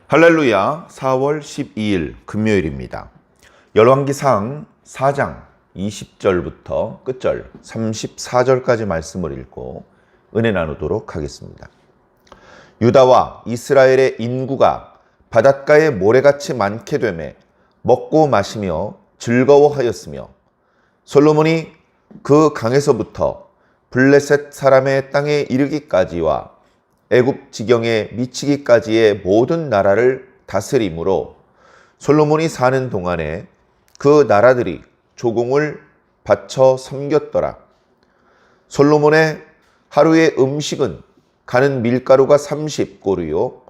할렐루야. 4월 12일 금요일입니다. 열왕기상 4장 20절부터 끝절 34절까지 말씀을 읽고 은혜 나누도록 하겠습니다. 유다와 이스라엘의 인구가 바닷가에 모래같이 많게 되매 먹고 마시며 즐거워하였으며 솔로몬이 그 강에서부터 블레셋 사람의 땅에 이르기까지와 애굽 지경에 미치기까지의 모든 나라를 다스림으로 솔로몬이 사는 동안에 그 나라들이 조공을 바쳐 섬겼더라. 솔로몬의 하루의 음식은 가는 밀가루가 30고루요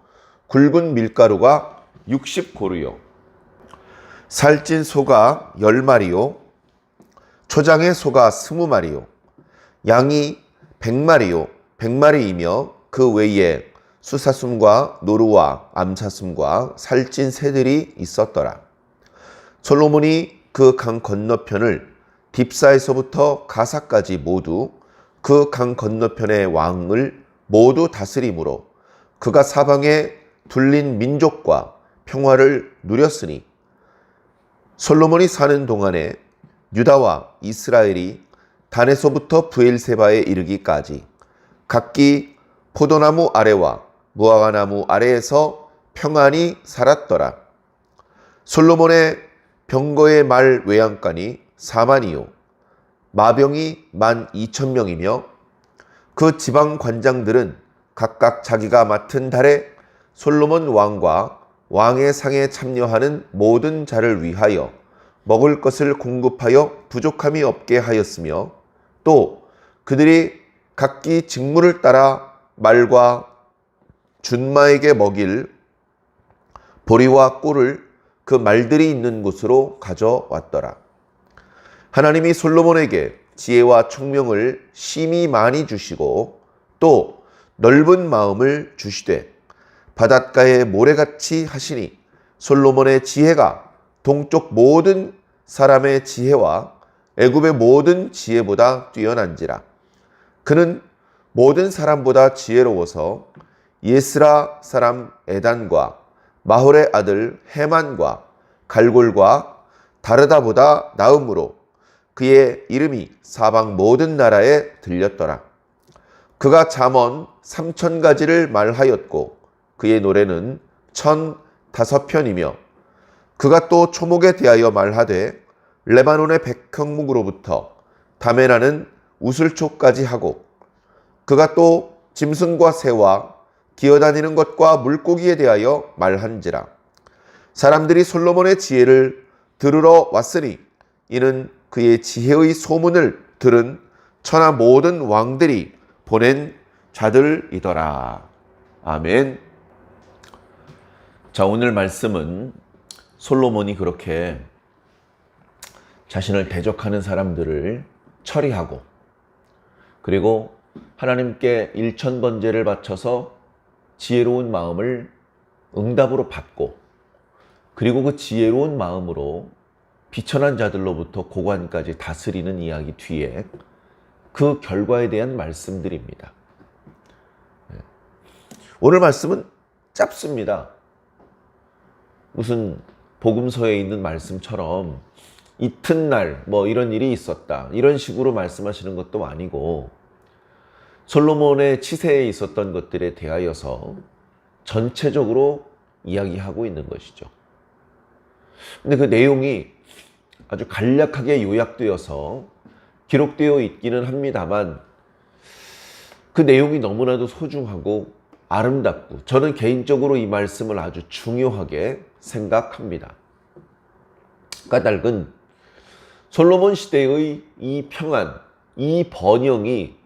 굵은 밀가루가 60고루요 살찐 소가 10마리요 초장의 소가 20마리요 양이 100마리요 100마리이며 그 외에 수사슴과 노루와 암사슴과 살찐 새들이 있었더라. 솔로몬이 그 강 건너편을 딥사에서부터 가사까지 모두 그 강 건너편의 왕을 모두 다스림으로 그가 사방에 둘린 민족과 평화를 누렸으니 솔로몬이 사는 동안에 유다와 이스라엘이 단에서부터 브엘세바에 이르기까지 각기 포도나무 아래와 무화과나무 아래에서 평안히 살았더라. 솔로몬의 병거의 말 외양간이 4만이요 마병이 12,000명이며 그 지방 관장들은 각각 자기가 맡은 달에 솔로몬 왕과 왕의 상에 참여하는 모든 자를 위하여 먹을 것을 공급하여 부족함이 없게 하였으며 또 그들이 각기 직무를 따라 말과 준마에게 먹일 보리와 꿀을 그 말들이 있는 곳으로 가져왔더라. 하나님이 솔로몬에게 지혜와 총명을 심히 많이 주시고 또 넓은 마음을 주시되 바닷가에 모래같이 하시니 솔로몬의 지혜가 동쪽 모든 사람의 지혜와 애굽의 모든 지혜보다 뛰어난지라. 그는 모든 사람보다 지혜로워서 예스라 사람 에단과 마홀의 아들 헤만과 갈골과 다르다보다 나음으로 그의 이름이 사방 모든 나라에 들렸더라. 그가 잠언 3,000가지를 말하였고 그의 노래는 1,005편이며 그가 또 초목에 대하여 말하되 레바논의 백향목으로부터 담에 나는 우슬초까지 하고 그가 또 짐승과 새와 기어다니는 것과 물고기에 대하여 말한지라. 사람들이 솔로몬의 지혜를 들으러 왔으니 이는 그의 지혜의 소문을 들은 천하 모든 왕들이 보낸 자들이더라. 아멘. 자, 오늘 말씀은 솔로몬이 그렇게 자신을 대적하는 사람들을 처리하고 그리고 하나님께 일천번제를 바쳐서 지혜로운 마음을 응답으로 받고 그리고 그 지혜로운 마음으로 비천한 자들로부터 고관까지 다스리는 이야기 뒤에 그 결과에 대한 말씀들입니다. 오늘 말씀은 짧습니다. 무슨 복음서에 있는 말씀처럼 이튿날 뭐 이런 일이 있었다 이런 식으로 말씀하시는 것도 아니고 솔로몬의 치세에 있었던 것들에 대하여서 전체적으로 이야기하고 있는 것이죠. 근데 그 내용이 아주 간략하게 요약되어서 기록되어 있기는 합니다만 그 내용이 너무나도 소중하고 아름답고 저는 개인적으로 이 말씀을 아주 중요하게 생각합니다. 까닭은 솔로몬 시대의 이 평안, 이 번영이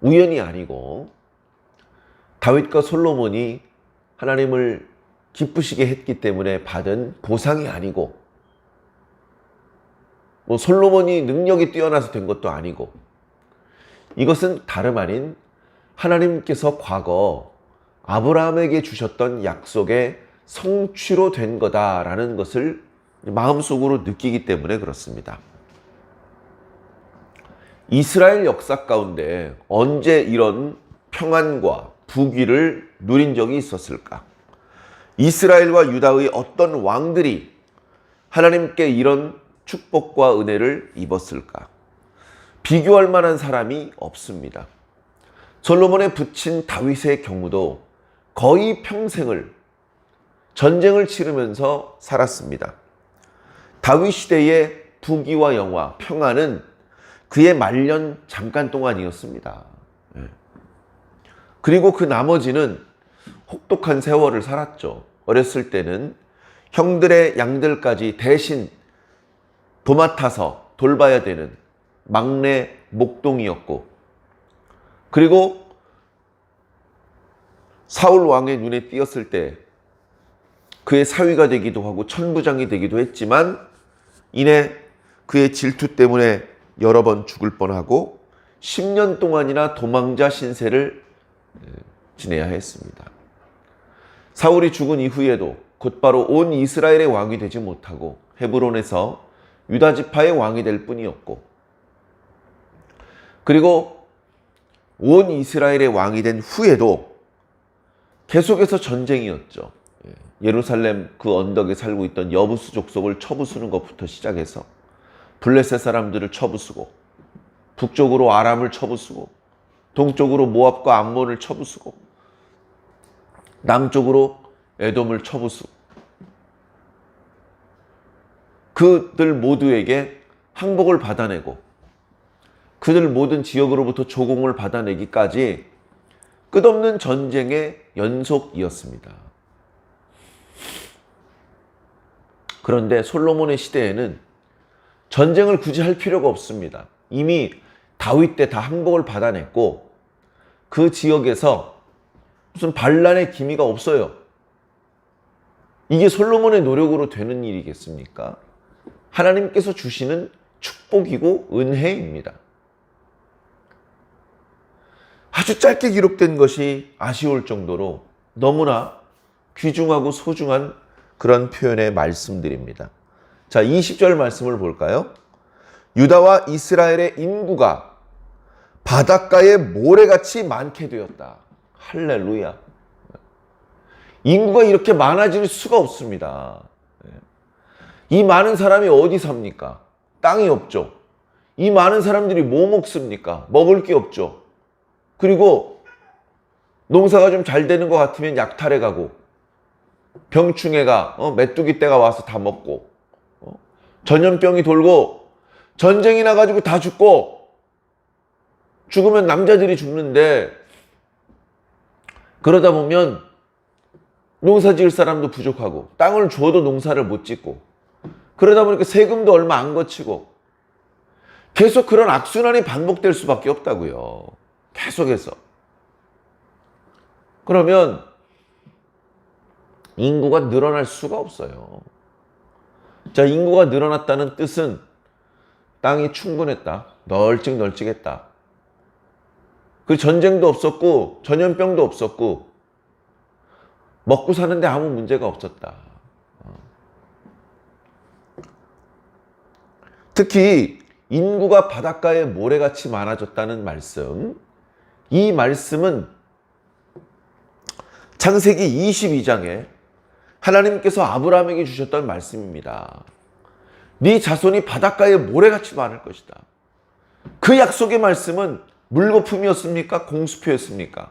우연이 아니고 다윗과 솔로몬이 하나님을 기쁘시게 했기 때문에 받은 보상이 아니고 뭐 솔로몬이 능력이 뛰어나서 된 것도 아니고 이것은 다름 아닌 하나님께서 과거 아브라함에게 주셨던 약속의 성취로 된 거다라는 것을 마음속으로 느끼기 때문에 그렇습니다. 이스라엘 역사 가운데 언제 이런 평안과 부귀를 누린 적이 있었을까? 이스라엘과 유다의 어떤 왕들이 하나님께 이런 축복과 은혜를 입었을까? 비교할 만한 사람이 없습니다. 솔로몬의 부친 다윗의 경우도 거의 평생을 전쟁을 치르면서 살았습니다. 다윗 시대의 부귀와 영화, 평안은 그의 말년 잠깐 동안이었습니다. 그리고 그 나머지는 혹독한 세월을 살았죠. 어렸을 때는 형들의 양들까지 대신 도맡아서 돌봐야 되는 막내 목동이었고, 그리고 사울 왕의 눈에 띄었을 때 그의 사위가 되기도 하고 천부장이 되기도 했지만, 이내 그의 질투 때문에 여러 번 죽을 뻔하고 10년 동안이나 도망자 신세를 지내야 했습니다. 사울이 죽은 이후에도 곧바로 온 이스라엘의 왕이 되지 못하고 헤브론에서 유다 지파의 왕이 될 뿐이었고, 그리고 온 이스라엘의 왕이 된 후에도 계속해서 전쟁이었죠. 예루살렘 그 언덕에 살고 있던 여부수 족속을 쳐부수는 것부터 시작해서 블레셋 사람들을 쳐부수고, 북쪽으로 아람을 쳐부수고, 동쪽으로 모압과 암몬을 쳐부수고, 남쪽으로 에돔을 쳐부수고, 그들 모두에게 항복을 받아내고 그들 모든 지역으로부터 조공을 받아내기까지 끝없는 전쟁의 연속이었습니다. 그런데 솔로몬의 시대에는 전쟁을 굳이 할 필요가 없습니다. 이미 다윗 때 다 항복을 받아냈고 그 지역에서 무슨 반란의 기미가 없어요. 이게 솔로몬의 노력으로 되는 일이겠습니까? 하나님께서 주시는 축복이고 은혜입니다. 아주 짧게 기록된 것이 아쉬울 정도로 너무나 귀중하고 소중한 그런 표현의 말씀들입니다. 자, 20절 말씀을 볼까요? 유다와 이스라엘의 인구가 바닷가의 모래같이 많게 되었다. 할렐루야. 인구가 이렇게 많아질 수가 없습니다. 이 많은 사람이 어디 삽니까? 땅이 없죠. 이 많은 사람들이 뭐 먹습니까? 먹을 게 없죠. 그리고 농사가 좀 잘 되는 것 같으면 약탈해 가고, 병충해가 메뚜기 떼가 와서 다 먹고, 전염병이 돌고 전쟁이 나가지고 다 죽고, 죽으면 남자들이 죽는데, 그러다 보면 농사 지을 사람도 부족하고 땅을 줘도 농사를 못 짓고, 그러다 보니까 세금도 얼마 안 거치고 계속 그런 악순환이 반복될 수밖에 없다고요. 계속해서. 그러면 인구가 늘어날 수가 없어요. 자, 인구가 늘어났다는 뜻은 땅이 충분했다. 널찍널찍했다. 그 전쟁도 없었고 전염병도 없었고 먹고 사는데 아무 문제가 없었다. 특히 인구가 바닷가에 모래같이 많아졌다는 말씀, 이 말씀은 창세기 22장에 하나님께서 아브라함에게 주셨던 말씀입니다. 네 자손이 바닷가에 모래같이 많을 것이다. 그 약속의 말씀은 물거품이었습니까? 공수표였습니까?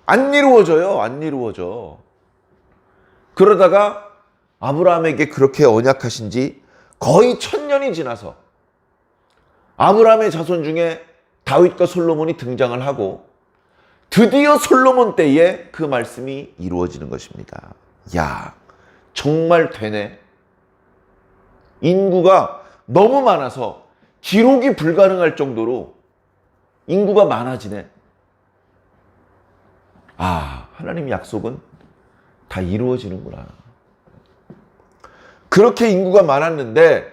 안 이루어져요. 안 이루어져. 그러다가 아브라함에게 그렇게 언약하신 지 거의 1000년이 지나서 아브라함의 자손 중에 다윗과 솔로몬이 등장을 하고 드디어 솔로몬 때에 그 말씀이 이루어지는 것입니다. 야, 정말 되네. 인구가 너무 많아서 기록이 불가능할 정도로 인구가 많아지네. 아, 하나님 약속은 다 이루어지는구나. 그렇게 인구가 많았는데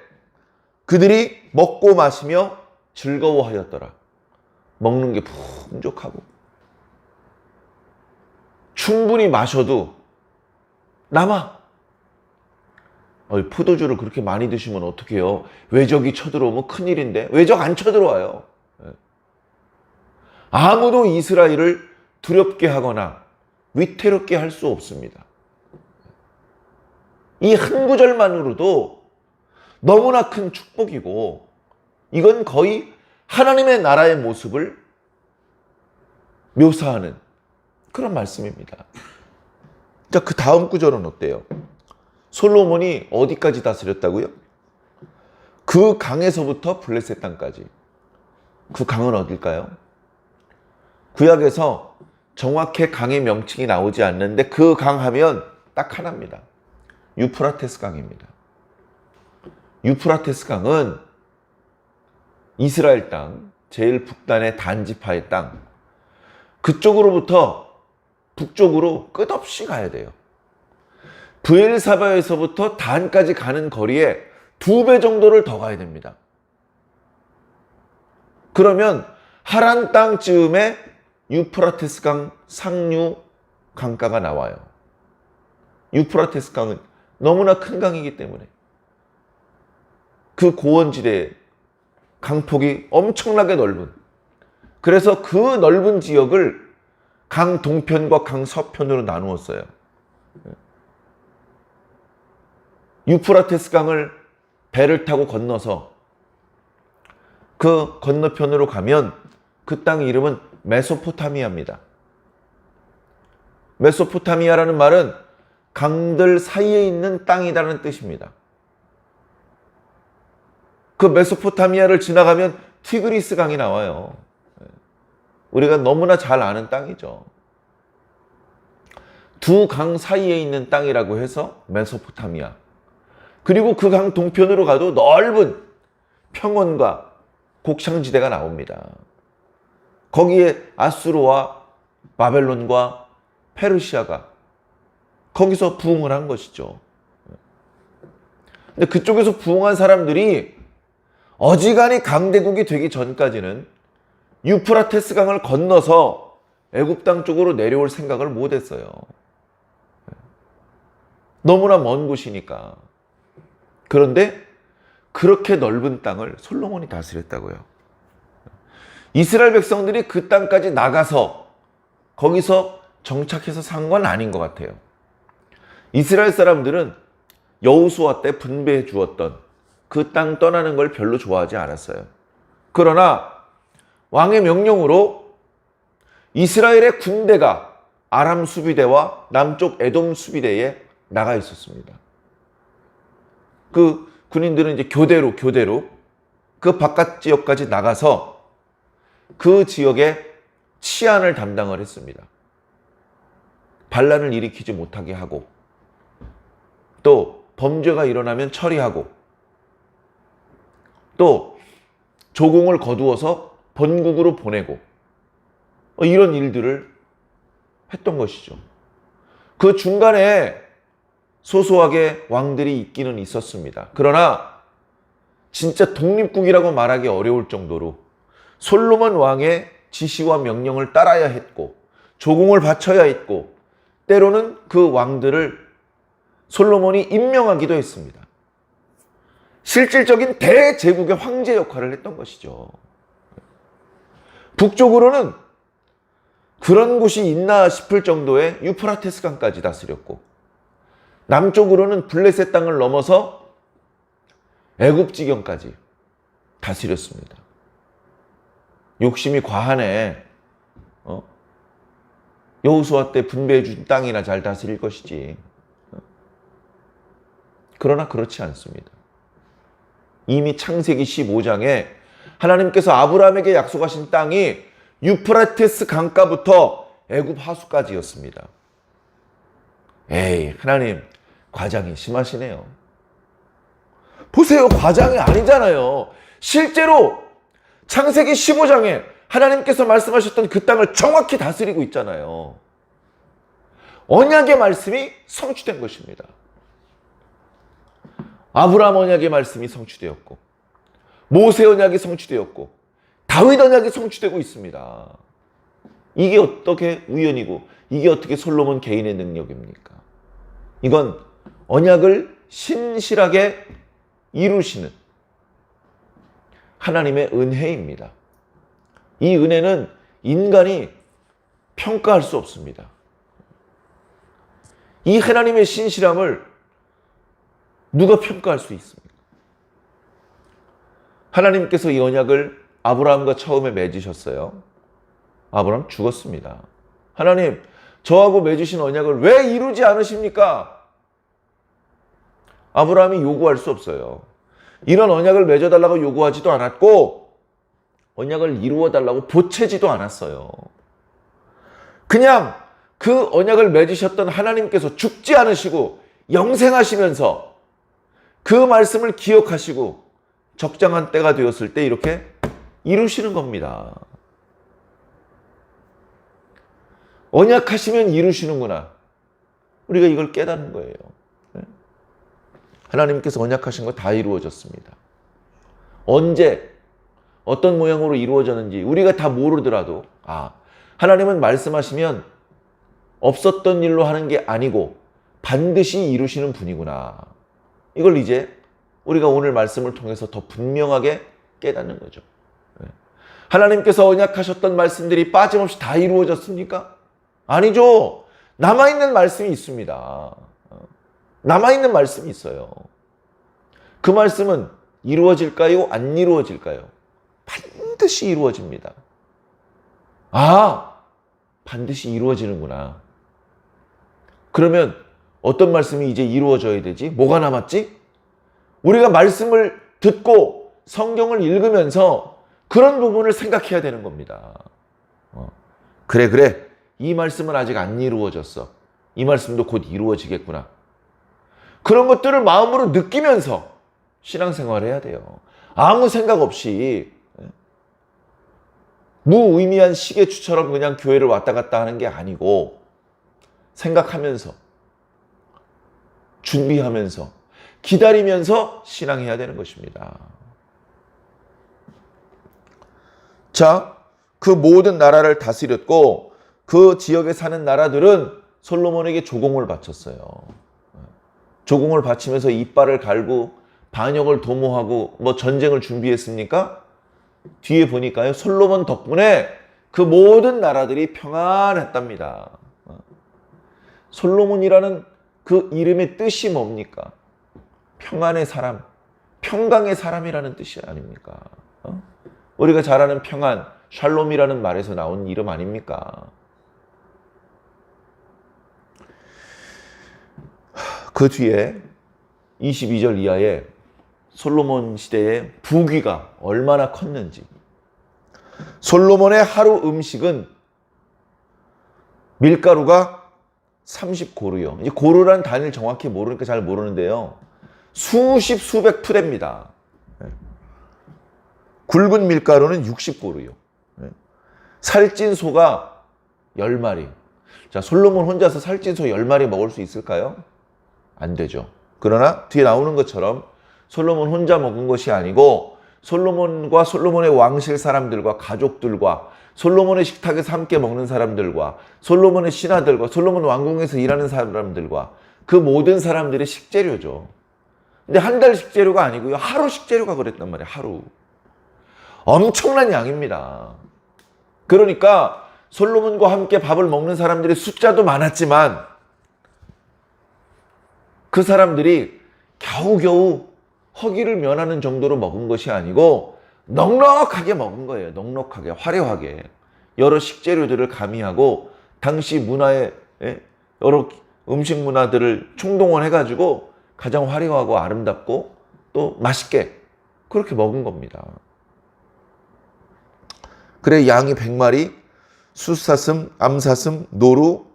그들이 먹고 마시며 즐거워하였더라. 먹는 게 풍족하고 충분히 마셔도 남아. 포도주를 그렇게 많이 드시면 어떡해요? 외적이 쳐들어오면 큰일인데. 외적 안 쳐들어와요. 아무도 이스라엘을 두렵게 하거나 위태롭게 할 수 없습니다. 이 한 구절만으로도 너무나 큰 축복이고, 이건 거의 하나님의 나라의 모습을 묘사하는 그런 말씀입니다. 자, 그 다음 구절은 어때요? 솔로몬이 어디까지 다스렸다고요? 그 강에서부터 블레셋 땅까지. 그 강은 어딜까요? 구약에서 정확히 강의 명칭이 나오지 않는데 그 강 하면 딱 하나입니다. 유프라테스 강입니다. 유프라테스 강은 이스라엘 땅, 제일 북단의 단지파의 땅, 그쪽으로부터 북쪽으로 끝없이 가야 돼요. 브엘사바에서부터 단까지 가는 거리에 2배 정도를 더 가야 됩니다. 그러면 하란 땅쯤에 유프라테스 강 상류 강가가 나와요. 유프라테스 강은 너무나 큰 강이기 때문에 그 고원지대에 강폭이 엄청나게 넓은, 그래서 그 넓은 지역을 강 동편과 강 서편으로 나누었어요. 유프라테스 강을 배를 타고 건너서 그 건너편으로 가면 그 땅 이름은 메소포타미아입니다. 메소포타미아라는 말은 강들 사이에 있는 땅이라는 뜻입니다. 그 메소포타미아를 지나가면 티그리스 강이 나와요. 우리가 너무나 잘 아는 땅이죠. 두 강 사이에 있는 땅이라고 해서 메소포타미아. 그리고 그 강 동편으로 가도 넓은 평원과 곡창지대가 나옵니다. 거기에 아수르와 바벨론과 페르시아가 거기서 부흥을 한 것이죠. 근데 그쪽에서 부흥한 사람들이 어지간히 강대국이 되기 전까지는 유프라테스 강을 건너서 애굽 땅 쪽으로 내려올 생각을 못 했어요. 너무나 먼 곳이니까. 그런데 그렇게 넓은 땅을 솔로몬이 다스렸다고요. 이스라엘 백성들이 그 땅까지 나가서 거기서 정착해서 산 건 아닌 것 같아요. 이스라엘 사람들은 여호수아 때 분배해 주었던 그 땅 떠나는 걸 별로 좋아하지 않았어요. 그러나 왕의 명령으로 이스라엘의 군대가 아람 수비대와 남쪽 에돔 수비대에 나가 있었습니다. 그 군인들은 이제 교대로 그 바깥 지역까지 나가서 그 지역의 치안을 담당을 했습니다. 반란을 일으키지 못하게 하고, 또 범죄가 일어나면 처리하고, 또 조공을 거두어서 본국으로 보내고, 이런 일들을 했던 것이죠. 그 중간에 소소하게 왕들이 있기는 있었습니다. 그러나 진짜 독립국이라고 말하기 어려울 정도로 솔로몬 왕의 지시와 명령을 따라야 했고, 조공을 바쳐야 했고, 때로는 그 왕들을 솔로몬이 임명하기도 했습니다. 실질적인 대제국의 황제 역할을 했던 것이죠. 북쪽으로는 그런 곳이 있나 싶을 정도의 유프라테스 강까지 다스렸고, 남쪽으로는 블레셋 땅을 넘어서 애굽 지경까지 다스렸습니다. 욕심이 과하네. 여호수아 때 분배해 준 땅이나 잘 다스릴 것이지. 그러나 그렇지 않습니다. 이미 창세기 15장에 하나님께서 아브라함에게 약속하신 땅이 유프라테스 강가부터 애굽 하수까지였습니다. 에이, 하나님 과장이 심하시네요. 보세요, 과장이 아니잖아요. 실제로 창세기 15장에 하나님께서 말씀하셨던 그 땅을 정확히 다스리고 있잖아요. 언약의 말씀이 성취된 것입니다. 아브라함 언약의 말씀이 성취되었고, 모세 언약이 성취되었고, 다윗 언약이 성취되고 있습니다. 이게 어떻게 우연이고, 이게 어떻게 솔로몬 개인의 능력입니까? 이건 언약을 신실하게 이루시는 하나님의 은혜입니다. 이 은혜는 인간이 평가할 수 없습니다. 이 하나님의 신실함을 누가 평가할 수 있습니까? 하나님께서 이 언약을 아브라함과 처음에 맺으셨어요. 아브라함 죽었습니다. 하나님, 저하고 맺으신 언약을 왜 이루지 않으십니까? 아브라함이 요구할 수 없어요. 이런 언약을 맺어달라고 요구하지도 않았고 언약을 이루어달라고 보채지도 않았어요. 그냥 그 언약을 맺으셨던 하나님께서 죽지 않으시고 영생하시면서 그 말씀을 기억하시고 적당한 때가 되었을 때 이렇게 이루시는 겁니다. 언약하시면 이루시는구나. 우리가 이걸 깨닫는 거예요. 하나님께서 언약하신 거 다 이루어졌습니다. 언제 어떤 모양으로 이루어졌는지 우리가 다 모르더라도 하나님은 말씀하시면 없었던 일로 하는 게 아니고 반드시 이루시는 분이구나. 이걸 이제 우리가 오늘 말씀을 통해서 더 분명하게 깨닫는 거죠. 하나님께서 언약하셨던 말씀들이 빠짐없이 다 이루어졌습니까? 아니죠. 남아있는 말씀이 있습니다. 남아있는 말씀이 있어요. 그 말씀은 이루어질까요? 안 이루어질까요? 반드시 이루어집니다. 반드시 이루어지는구나. 그러면 어떤 말씀이 이제 이루어져야 되지? 뭐가 남았지? 우리가 말씀을 듣고 성경을 읽으면서 그런 부분을 생각해야 되는 겁니다. 그래. 이 말씀은 아직 안 이루어졌어. 이 말씀도 곧 이루어지겠구나. 그런 것들을 마음으로 느끼면서 신앙생활을 해야 돼요. 아무 생각 없이 무의미한 시계추처럼 그냥 교회를 왔다 갔다 하는 게 아니고 생각하면서 준비하면서 기다리면서 신앙해야 되는 것입니다. 자, 그 모든 나라를 다스렸고 그 지역에 사는 나라들은 솔로몬에게 조공을 바쳤어요. 조공을 바치면서 이빨을 갈고 반역을 도모하고 전쟁을 준비했습니까? 뒤에 보니까요, 솔로몬 덕분에 그 모든 나라들이 평안했답니다. 솔로몬이라는 그 이름의 뜻이 뭡니까? 평안의 사람, 평강의 사람이라는 뜻이 아닙니까? 우리가 잘 아는 평안, 샬롬이라는 말에서 나온 이름 아닙니까? 그 뒤에 22절 이하에 솔로몬 시대의 부귀가 얼마나 컸는지. 솔로몬의 하루 음식은 밀가루가 30고루요. 이제 고루라는 단위를 정확히 모르니까 잘 모르는데요. 수십 수백 푸대입니다. 굵은 밀가루는 60고루요. 살찐 소가 10마리. 자, 솔로몬 혼자서 살찐 소 10마리 먹을 수 있을까요? 안 되죠. 그러나 뒤에 나오는 것처럼 솔로몬 혼자 먹은 것이 아니고 솔로몬과 솔로몬의 왕실 사람들과 가족들과 솔로몬의 식탁에서 함께 먹는 사람들과 솔로몬의 신하들과 솔로몬 왕궁에서 일하는 사람들과 그 모든 사람들의 식재료죠. 근데 한 달 식재료가 아니고요. 하루 식재료가 그랬단 말이에요. 하루. 엄청난 양입니다. 그러니까 솔로몬과 함께 밥을 먹는 사람들의 숫자도 많았지만 그 사람들이 겨우겨우 허기를 면하는 정도로 먹은 것이 아니고 넉넉하게 먹은 거예요. 넉넉하게, 화려하게. 여러 식재료들을 가미하고 당시 문화의 여러 음식 문화들을 총동원해가지고 가장 화려하고 아름답고 또 맛있게 그렇게 먹은 겁니다. 그래, 양이 100마리, 숫사슴, 암사슴, 노루,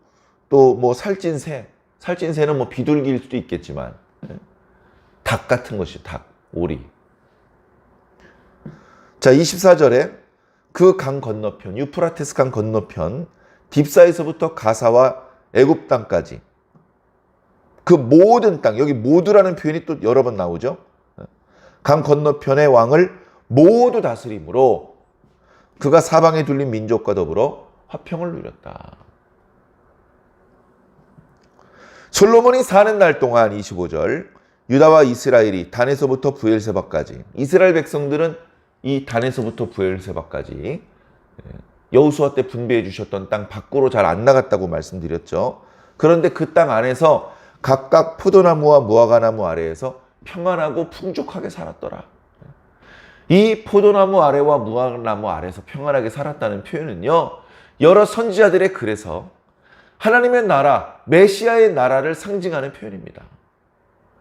또 살찐 새. 살찐 새는 비둘기일 수도 있겠지만 닭 같은 것이 닭, 오리. 자, 24절에 그 강 건너편, 유프라테스 강 건너편, 딥사에서부터 가사와 애굽 땅까지 그 모든 땅, 여기 모두라는 표현이 또 여러 번 나오죠. 강 건너편의 왕을 모두 다스림으로 그가 사방에 둘린 민족과 더불어 화평을 누렸다. 솔로몬이 사는 날 동안 25절 유다와 이스라엘이 단에서부터 브엘세바까지, 이스라엘 백성들은 이 단에서부터 브엘세바까지 여호수아 때 분배해 주셨던 땅 밖으로 잘 안 나갔다고 말씀드렸죠. 그런데 그 땅 안에서 각각 포도나무와 무화과나무 아래에서 평안하고 풍족하게 살았더라. 이 포도나무 아래와 무화과나무 아래에서 평안하게 살았다는 표현은요, 여러 선지자들의 글에서 하나님의 나라, 메시아의 나라를 상징하는 표현입니다.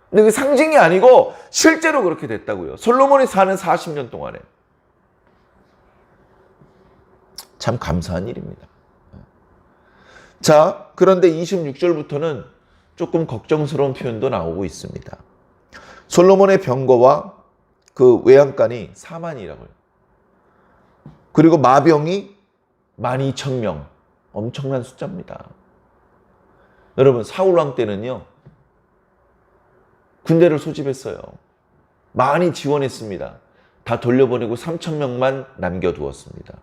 근데 그 상징이 아니고 실제로 그렇게 됐다고요. 솔로몬이 사는 40년 동안에. 참 감사한 일입니다. 자, 그런데 26절부터는 조금 걱정스러운 표현도 나오고 있습니다. 솔로몬의 병거와 그 외양간이 4만이라고요. 그리고 마병이 12,000명. 엄청난 숫자입니다. 여러분, 사울왕 때는요, 군대를 소집했어요. 많이 지원했습니다. 다 돌려보내고 3,000명만 남겨두었습니다.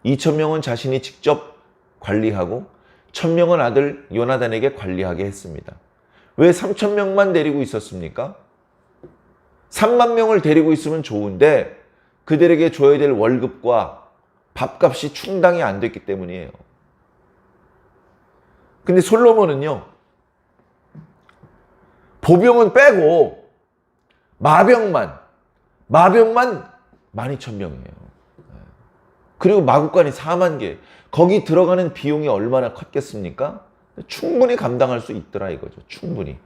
2,000명은 자신이 직접 관리하고 1,000명은 아들 요나단에게 관리하게 했습니다. 왜 3,000명만 데리고 있었습니까? 3만 명을 데리고 있으면 좋은데 그들에게 줘야 될 월급과 밥값이 충당이 안 됐기 때문이에요. 근데 솔로몬은요, 보병은 빼고 마병만 12,000명이에요. 그리고 마국간이 4만 개. 거기 들어가는 비용이 얼마나 컸겠습니까? 충분히 감당할 수 있더라 이거죠. 충분히.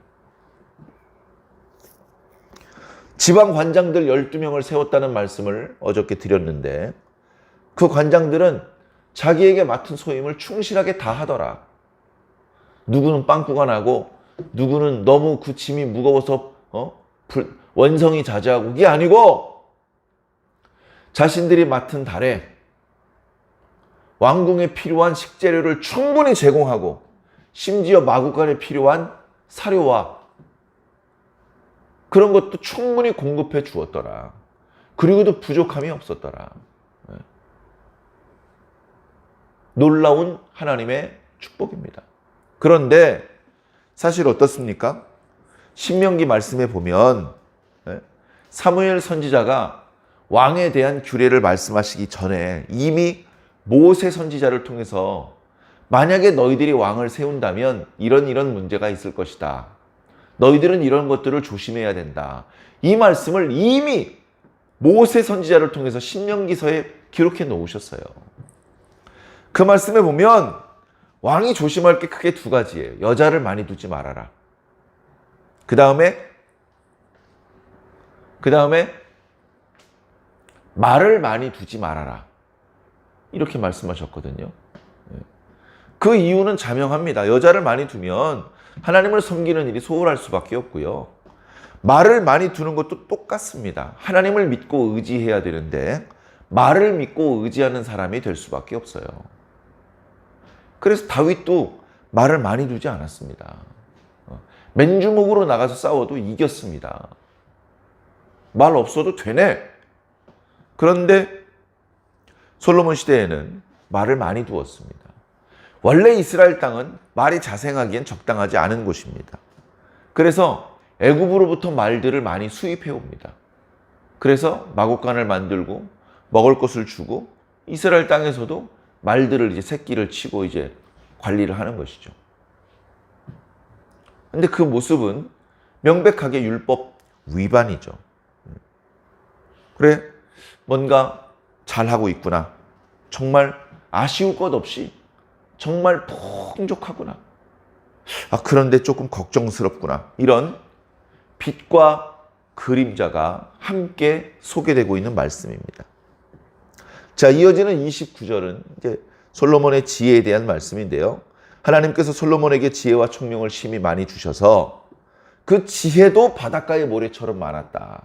지방 관장들 12명을 세웠다는 말씀을 어저께 드렸는데, 그 관장들은 자기에게 맡은 소임을 충실하게 다 하더라. 누구는 빵꾸가 나고 누구는 너무 그 짐이 무거워서 원성이 자제하고, 그게 아니고 자신들이 맡은 달에 왕궁에 필요한 식재료를 충분히 제공하고, 심지어 마국간에 필요한 사료와 그런 것도 충분히 공급해 주었더라. 그리고도 부족함이 없었더라. 놀라운 하나님의 축복입니다. 그런데 사실 어떻습니까? 신명기 말씀에 보면 사무엘 선지자가 왕에 대한 규례를 말씀하시기 전에 이미 모세 선지자를 통해서 만약에 너희들이 왕을 세운다면 이런 문제가 있을 것이다. 너희들은 이런 것들을 조심해야 된다. 이 말씀을 이미 모세 선지자를 통해서 신명기서에 기록해 놓으셨어요. 그 말씀에 보면 왕이 조심할 게 크게 두 가지예요. 여자를 많이 두지 말아라. 그 다음에 말을 많이 두지 말아라. 이렇게 말씀하셨거든요. 그 이유는 자명합니다. 여자를 많이 두면 하나님을 섬기는 일이 소홀할 수밖에 없고요. 말을 많이 두는 것도 똑같습니다. 하나님을 믿고 의지해야 되는데 말을 믿고 의지하는 사람이 될 수밖에 없어요. 그래서 다윗도 말을 많이 두지 않았습니다. 맨주먹으로 나가서 싸워도 이겼습니다. 말 없어도 되네. 그런데 솔로몬 시대에는 말을 많이 두었습니다. 원래 이스라엘 땅은 말이 자생하기엔 적당하지 않은 곳입니다. 그래서 애굽으로부터 말들을 많이 수입해 옵니다. 그래서 마곡간을 만들고 먹을 것을 주고 이스라엘 땅에서도 말들을 이제 새끼를 치고 이제 관리를 하는 것이죠. 근데 그 모습은 명백하게 율법 위반이죠. 그래, 뭔가 잘하고 있구나. 정말 아쉬울 것 없이 정말 풍족하구나. 그런데 조금 걱정스럽구나. 이런 빛과 그림자가 함께 소개되고 있는 말씀입니다. 자, 이어지는 29절은 이제 솔로몬의 지혜에 대한 말씀인데요. 하나님께서 솔로몬에게 지혜와 총명을 심히 많이 주셔서 그 지혜도 바닷가의 모래처럼 많았다.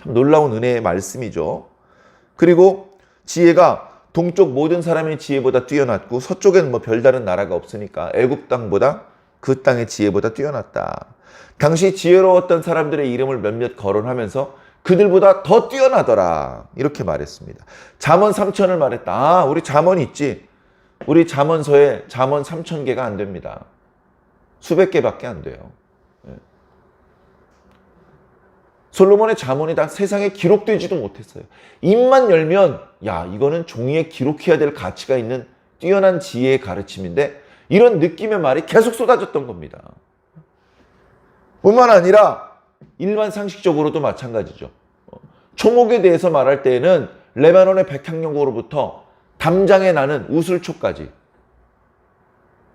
참 놀라운 은혜의 말씀이죠. 그리고 지혜가 동쪽 모든 사람의 지혜보다 뛰어났고 서쪽에는 별다른 나라가 없으니까 애굽 땅보다 그 땅의 지혜보다 뛰어났다. 당시 지혜로웠던 사람들의 이름을 몇몇 거론하면서 그들보다 더 뛰어나더라. 이렇게 말했습니다. 잠언 3천을 말했다. 우리 잠언 있지. 우리 잠언서에 잠언 3,000개가 안 됩니다. 수백 개밖에 안 돼요. 솔로몬의 잠언이 다 세상에 기록되지도 못했어요. 입만 열면 이거는 종이에 기록해야 될 가치가 있는 뛰어난 지혜의 가르침인데 이런 느낌의 말이 계속 쏟아졌던 겁니다. 뿐만 아니라 일반 상식적으로도 마찬가지죠. 초목에 대해서 말할 때에는 레바논의 백향연고로부터 담장에 나는 우슬초까지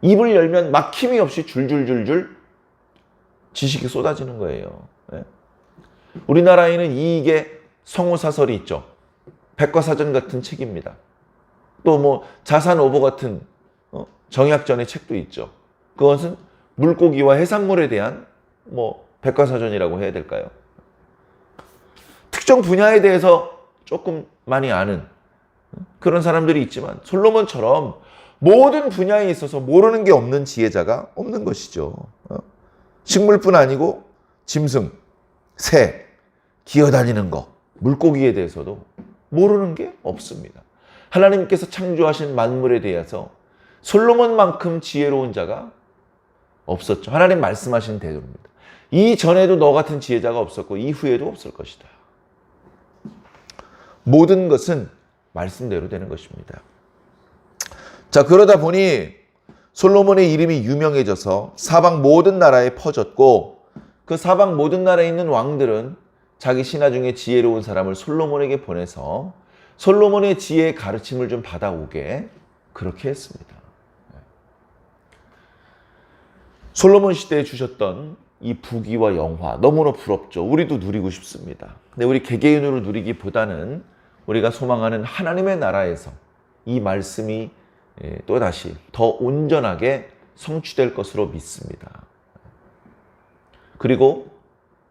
입을 열면 막힘이 없이 줄줄줄줄 지식이 쏟아지는 거예요. 네? 우리나라에는 이익의 성호사설이 있죠. 백과사전 같은 책입니다. 또 뭐 자산오보 같은 정약전의 책도 있죠. 그것은 물고기와 해산물에 대한 뭐 백과사전이라고 해야 될까요? 특정 분야에 대해서 조금 많이 아는 그런 사람들이 있지만 솔로몬처럼 모든 분야에 있어서 모르는 게 없는 지혜자가 없는 것이죠. 식물뿐 아니고 짐승, 새, 기어다니는 거, 물고기에 대해서도 모르는 게 없습니다. 하나님께서 창조하신 만물에 대해서 솔로몬만큼 지혜로운 자가 없었죠. 하나님 말씀하신 대로입니다. 이전에도 너 같은 지혜자가 없었고 이후에도 없을 것이다. 모든 것은 말씀대로 되는 것입니다. 자, 그러다 보니 솔로몬의 이름이 유명해져서 사방 모든 나라에 퍼졌고 그 사방 모든 나라에 있는 왕들은 자기 신하 중에 지혜로운 사람을 솔로몬에게 보내서 솔로몬의 지혜의 가르침을 좀 받아오게 그렇게 했습니다. 솔로몬 시대에 주셨던 이 부귀와 영화 너무나 부럽죠. 우리도 누리고 싶습니다. 근데 우리 개개인으로 누리기보다는 우리가 소망하는 하나님의 나라에서 이 말씀이 또다시 더 온전하게 성취될 것으로 믿습니다. 그리고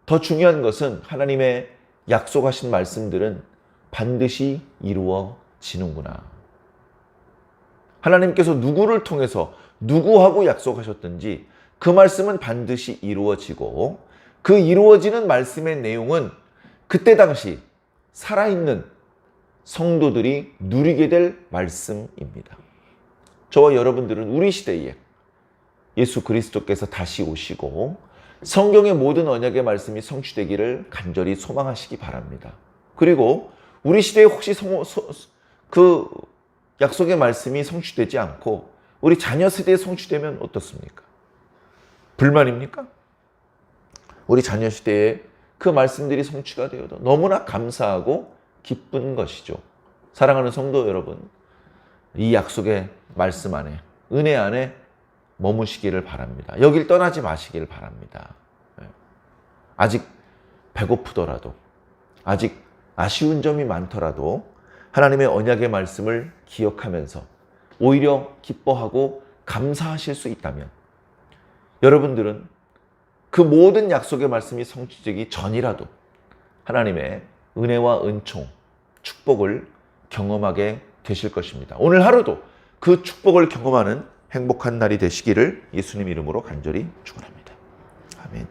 더 중요한 것은 하나님의 약속하신 말씀들은 반드시 이루어지는구나. 하나님께서 누구를 통해서 누구하고 약속하셨든지 그 말씀은 반드시 이루어지고 그 이루어지는 말씀의 내용은 그때 당시 살아있는 성도들이 누리게 될 말씀입니다. 저와 여러분들은 우리 시대에 예수 그리스도께서 다시 오시고 성경의 모든 언약의 말씀이 성취되기를 간절히 소망하시기 바랍니다. 그리고 우리 시대에 혹시 그 약속의 말씀이 성취되지 않고 우리 자녀 세대에 성취되면 어떻습니까? 불만입니까? 우리 자녀 시대에 그 말씀들이 성취가 되어도 너무나 감사하고 기쁜 것이죠. 사랑하는 성도 여러분, 이 약속의 말씀 안에, 은혜 안에 머무시기를 바랍니다. 여길 떠나지 마시기를 바랍니다. 아직 배고프더라도, 아직 아쉬운 점이 많더라도 하나님의 언약의 말씀을 기억하면서 오히려 기뻐하고 감사하실 수 있다면 여러분들은 그 모든 약속의 말씀이 성취되기 전이라도 하나님의 은혜와 은총, 축복을 경험하게 되실 것입니다. 오늘 하루도 그 축복을 경험하는 행복한 날이 되시기를 예수님 이름으로 간절히 축원합니다. 아멘.